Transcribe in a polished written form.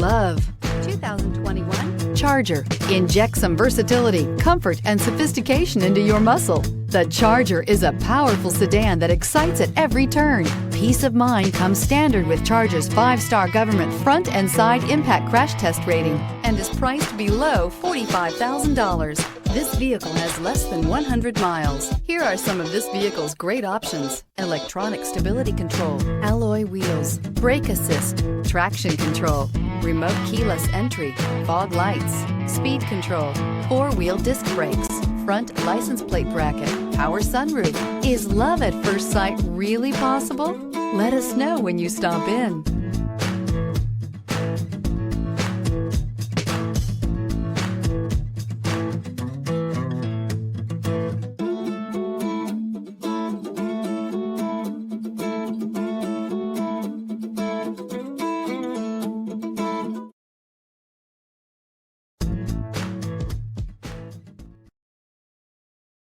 Love 2021 Charger. Inject some versatility, comfort, and sophistication into your muscle. The Charger is a powerful sedan that excites at every turn. Peace of mind comes standard with Charger's 5-star government front and side impact crash test rating and is priced below $45,000. This vehicle has less than 100 miles. Here are some of this vehicle's great options: electronic stability control, alloy wheels, brake assist, traction control, remote keyless entry, fog lights, speed control, 4-wheel disc brakes, front license plate bracket, power sunroof. Is love at first sight really possible? Let us know when you stop in.